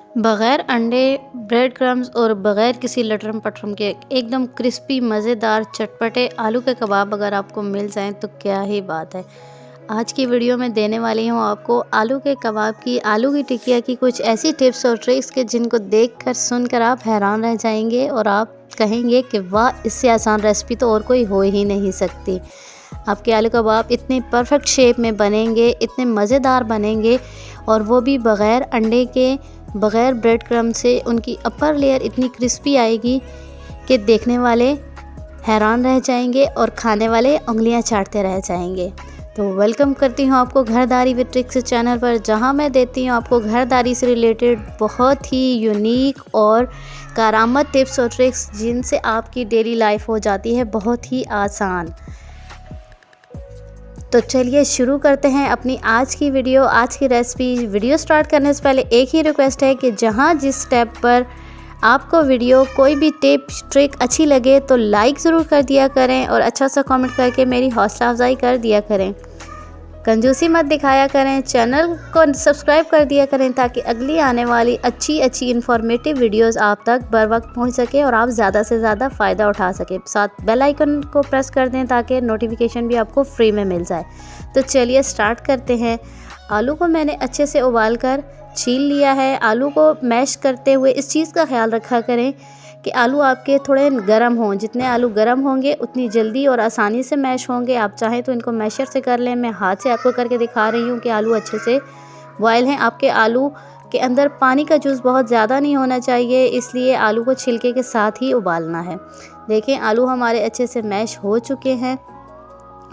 बग़ैर अंडे, bread crumbs और बग़ैर किसी लटरम-पटरम के एकदम क्रिस्पी मज़ेदार चटपटे आलू के कबाब अगर आपको मिल जाएँ तो क्या ही बात है। आज की वीडियो में देने वाली हूँ आपको आलू के कबाब की, आलू की टिकिया की कुछ ऐसी टिप्स और ट्रिक्स के जिनको देखकर सुनकर आप हैरान रह जाएंगे और आप कहेंगे कि वाह, इससे आसान रेसिपी तो और कोई हो ही नहीं सकती। आपके आलू कबाब इतने परफेक्ट शेप में बनेंगे, इतने मज़ेदार बनेंगे और वो भी बग़ैर अंडे के, बग़ैर ब्रेड क्रम्ब से। उनकी अपर लेयर इतनी क्रिस्पी आएगी कि देखने वाले हैरान रह जाएंगे और खाने वाले उंगलियां चाटते रह जाएंगे। तो वेलकम करती हूँ आपको घरदारी विद ट्रिक्स चैनल पर, जहाँ मैं देती हूँ आपको घरदारी से रिलेटेड बहुत ही यूनिक और कारामद टिप्स और ट्रिक्स जिनसे आपकी डेली लाइफ हो जाती है बहुत ही आसान। तो चलिए शुरू करते हैं अपनी आज की वीडियो, आज की रेसिपी। वीडियो स्टार्ट करने से पहले एक ही रिक्वेस्ट है कि जहां जिस स्टेप पर आपको वीडियो कोई भी टिप ट्रिक अच्छी लगे तो लाइक ज़रूर कर दिया करें और अच्छा सा कमेंट करके मेरी हौसला अफजाई कर दिया करें। कंजूसी मत दिखाया करें, चैनल को सब्सक्राइब कर दिया करें ताकि अगली आने वाली अच्छी इन्फॉर्मेटिव वीडियोस आप तक बर वक्त पहुँच सके और आप ज़्यादा से ज़्यादा फ़ायदा उठा सके। साथ बेल आइकन को प्रेस कर दें ताकि नोटिफिकेशन भी आपको फ्री में मिल जाए। तो चलिए स्टार्ट करते हैं। आलू को मैंने अच्छे से उबाल कर छील लिया है। आलू को मैश करते हुए इस चीज़ का ख्याल रखा करें कि आलू आपके थोड़े गर्म हों। जितने आलू गर्म होंगे उतनी जल्दी और आसानी से मैश होंगे। आप चाहें तो इनको मैशर से कर लें। मैं हाथ से आपको करके दिखा रही हूँ कि आलू अच्छे से बॉयल हैं। आपके आलू के अंदर पानी का जूस बहुत ज़्यादा नहीं होना चाहिए, इसलिए आलू को छिलके के साथ ही उबालना है। देखें, आलू हमारे अच्छे से मैश हो चुके हैं।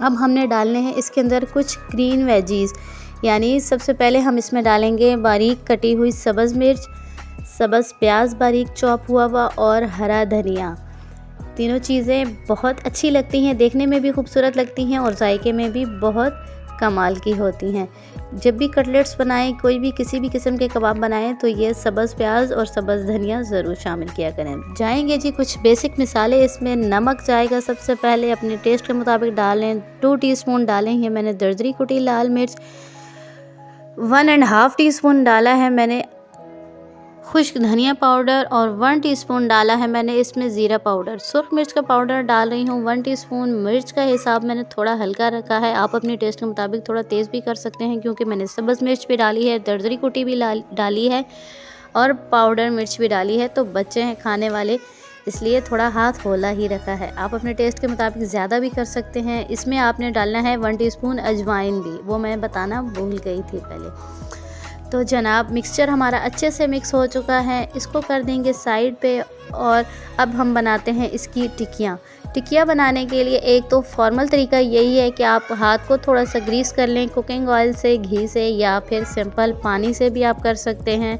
अब हमने डालने हैं इसके अंदर कुछ ग्रीन वेजीज़, यानी सबसे पहले हम इसमें डालेंगे बारीक कटी हुई सब्ज़ मिर्च, सब्ज़ प्याज बारीक चॉप हुआ और हरा धनिया। तीनों चीज़ें बहुत अच्छी लगती हैं, देखने में भी खूबसूरत लगती हैं और जायके में भी बहुत कमाल की होती हैं। जब भी कटलेट्स बनाएं, कोई भी किसी भी किस्म के कबाब बनाएं तो ये सब्ज़ प्याज और सब्ज़ धनिया ज़रूर शामिल किया करें। जाएंगे जी कुछ बेसिक मिसालें इसमें। नमक जाएगा सबसे पहले, अपने टेस्ट के मुताबिक डालें। 2 टीस्पून डालें ये मैंने दरदरी कुटी लाल मिर्च। 1.5 टीस्पून डाला है मैंने खुश्क धनिया पाउडर और 1 टीस्पून डाला है मैंने इसमें ज़ीरा पाउडर। सुर्ख मिर्च का पाउडर डाल रही हूँ 1 टीस्पून। मिर्च का हिसाब मैंने थोड़ा हल्का रखा है, आप अपने टेस्ट के मुताबिक थोड़ा तेज़ भी कर सकते हैं क्योंकि मैंने सब्ज़ मिर्च भी डाली है, दरदरी कुटी भी डाली है और पाउडर मिर्च भी डाली है। तो बच्चे हैं खाने वाले, इसलिए थोड़ा हाथ होला ही रखा है। आप अपने टेस्ट के मुताबिक ज़्यादा भी कर सकते हैं। इसमें आपने डालना है 1 टीस्पून अजवाइन भी, वो मैं बताना भूल गई थी पहले। तो जनाब, मिक्सचर हमारा अच्छे से मिक्स हो चुका है, इसको कर देंगे साइड पे। और अब हम बनाते हैं इसकी टिकियाँ। टिकियाँ बनाने के लिए एक तो फॉर्मल तरीका यही है कि आप हाथ को थोड़ा सा ग्रीस कर लें कुकिंग ऑयल से, घी से, या फिर सिंपल पानी से भी आप कर सकते हैं।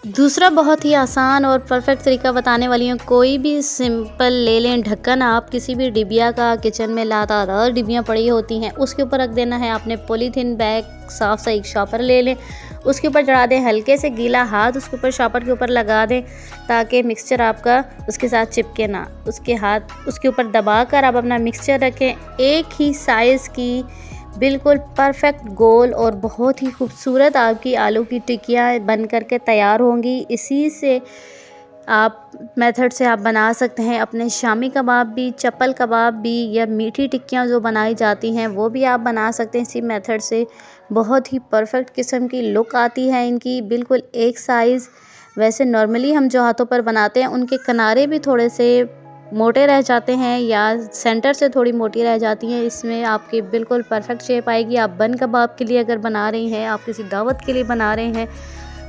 दूसरा बहुत ही आसान और परफेक्ट तरीका बताने वाली हूँ। कोई भी सिंपल ले लें ढक्कन, आप किसी भी डिबिया का, किचन में लातादार डिबियाँ पड़ी होती हैं, उसके ऊपर रख देना है आपने पॉलीथीन बैग। साफ सा एक शॉपर ले लें, उसके ऊपर चढ़ा दें, हल्के से गीला हाथ उसके ऊपर शॉपर के ऊपर लगा दें ताकि मिक्सचर आपका उसके साथ चिपके ना। उसके ऊपर दबा कर आप अपना मिक्सचर रखें। एक ही साइज़ की बिल्कुल परफेक्ट गोल और बहुत ही खूबसूरत आपकी आलू की टिकियाँ बन करके तैयार होंगी। इसी से आप मेथड से आप बना सकते हैं अपने शामी कबाब भी, चप्पल कबाब भी, या मीठी टिक्कियाँ जो बनाई जाती हैं वो भी आप बना सकते हैं इसी मेथड से। बहुत ही परफेक्ट किस्म की लुक आती है इनकी, बिल्कुल एक साइज़। वैसे नॉर्मली हम जो हाथों पर बनाते हैं उनके किनारे भी थोड़े से मोटे रह जाते हैं या सेंटर से थोड़ी मोटी रह जाती हैं। इसमें आपकी बिल्कुल परफेक्ट शेप आएगी। आप बन कबाब के लिए अगर बना रही हैं, आप किसी दावत के लिए बना रहे हैं,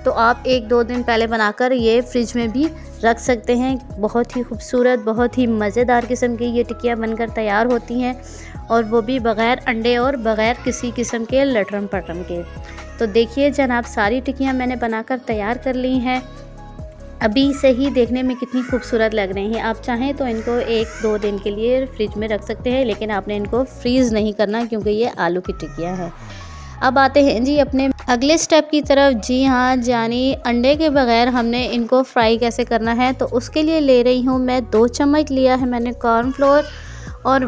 तो आप 1-2 दिन पहले बनाकर ये फ्रिज में भी रख सकते हैं। बहुत ही खूबसूरत, बहुत ही मज़ेदार किस्म की ये टिकियाँ बनकर तैयार होती हैं और वो भी बग़ैर अंडे और बग़ैर किसी किस्म के लटरम पटरम के। तो देखिए जनाब, सारी टिकियाँ मैंने बनाकर तैयार कर ली हैं। अभी से ही देखने में कितनी खूबसूरत लग रही हैं। आप चाहें तो इनको 1-2 दिन के लिए फ्रिज में रख सकते हैं, लेकिन आपने इनको फ्रीज़ नहीं करना क्योंकि ये आलू की टिकियाँ हैं। अब आते हैं जी अपने अगले स्टेप की तरफ। जी हाँ, यानी अंडे के बगैर हमने इनको फ्राई कैसे करना है। तो उसके लिए ले रही हूँ मैं 2 चम्मच लिया है मैंने कॉर्नफ्लोर और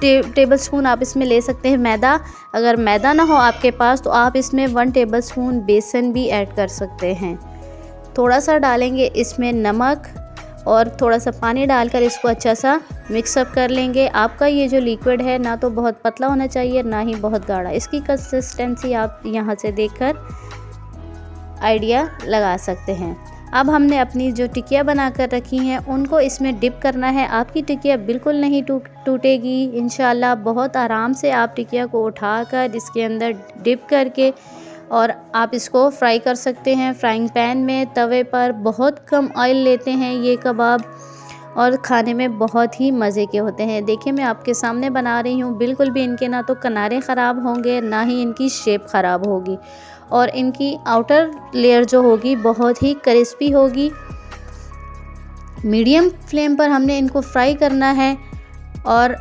टेबल स्पून आप इसमें ले सकते हैं मैदा। अगर मैदा ना हो आपके पास तो आप इसमें 1 टेबल स्पून बेसन भी ऐड कर सकते हैं। थोड़ा सा डालेंगे इसमें नमक और थोड़ा सा पानी डालकर इसको अच्छा सा मिक्सअप कर लेंगे। आपका ये जो लिक्विड है ना तो बहुत पतला होना चाहिए ना ही बहुत गाढ़ा। इसकी कंसिस्टेंसी आप यहाँ से देखकर आइडिया लगा सकते हैं। अब हमने अपनी जो टिकिया बना कर रखी हैं उनको इसमें डिप करना है। आपकी टिकिया बिल्कुल नहीं टूटेगी इंशाल्लाह। बहुत आराम से आप टिकिया को उठाकर इसके अंदर डिप करके और आप इसको फ्राई कर सकते हैं फ्राइंग पैन में, तवे पर। बहुत कम ऑयल लेते हैं ये कबाब और खाने में बहुत ही मज़े के होते हैं। देखिए मैं आपके सामने बना रही हूँ, बिल्कुल भी इनके ना तो किनारे ख़राब होंगे ना ही इनकी शेप ख़राब होगी और इनकी आउटर लेयर जो होगी बहुत ही क्रिस्पी होगी। मीडियम फ्लेम पर हमने इनको फ्राई करना है और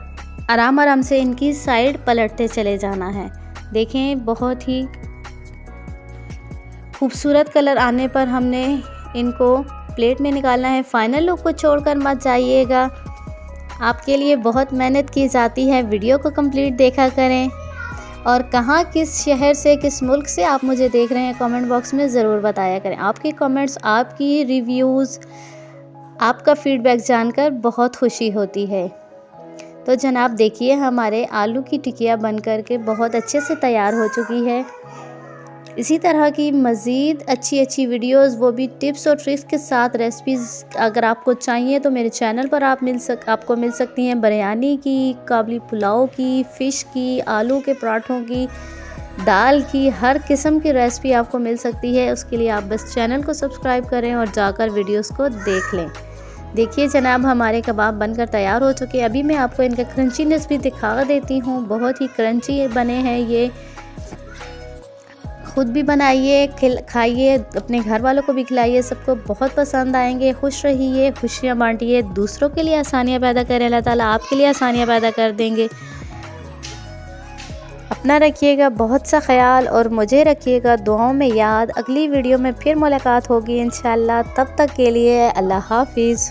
आराम आराम से इनकी साइड पलटते चले जाना है। देखें बहुत ही खूबसूरत कलर आने पर हमने इनको प्लेट में निकालना है। फाइनल लुक को छोड़कर मत जाइएगा, आपके लिए बहुत मेहनत की जाती है। वीडियो को कंप्लीट देखा करें और कहाँ किस शहर से किस मुल्क से आप मुझे देख रहे हैं कमेंट बॉक्स में ज़रूर बताया करें। आपके कमेंट्स, आपकी रिव्यूज़, आपका फीडबैक जानकर बहुत खुशी होती है। तो जनाब देखिए हमारे आलू की टिकिया बन कर के बहुत अच्छे से तैयार हो चुकी है। इसी तरह की मज़ीद अच्छी वीडियोस, वो भी टिप्स और ट्रिक्स के साथ रेसिपीज़ अगर आपको चाहिए तो मेरे चैनल पर आपको मिल सकती हैं। बिरयानी की, काबली पुलाव की, फ़िश की, आलू के पराठों की, दाल की, हर किस्म की रेसिपी आपको मिल सकती है। उसके लिए आप बस चैनल को सब्सक्राइब करें और जाकर वीडियोस को देख लें। देखिए जनाब हमारे कबाब बनकर तैयार हो चुके हैं। अभी मैं आपको इनका क्रंचीनेस भी दिखा देती हूँ। बहुत ही क्रंची बने हैं ये। खुद भी बनाइए, खाइए, अपने घर वालों को भी खिलाइए, सबको बहुत पसंद आएंगे। खुश रहिए, खुशियाँ बांटिए, दूसरों के लिए आसानियाँ पैदा करें। अल्लाह ताला आपके लिए आसानियाँ पैदा कर देंगे। अपना रखिएगा बहुत सा ख्याल और मुझे रखिएगा दुआओं में याद। अगली वीडियो में फिर मुलाकात होगी इंशाल्लाह। तब तक के लिए अल्लाह हाफिज़।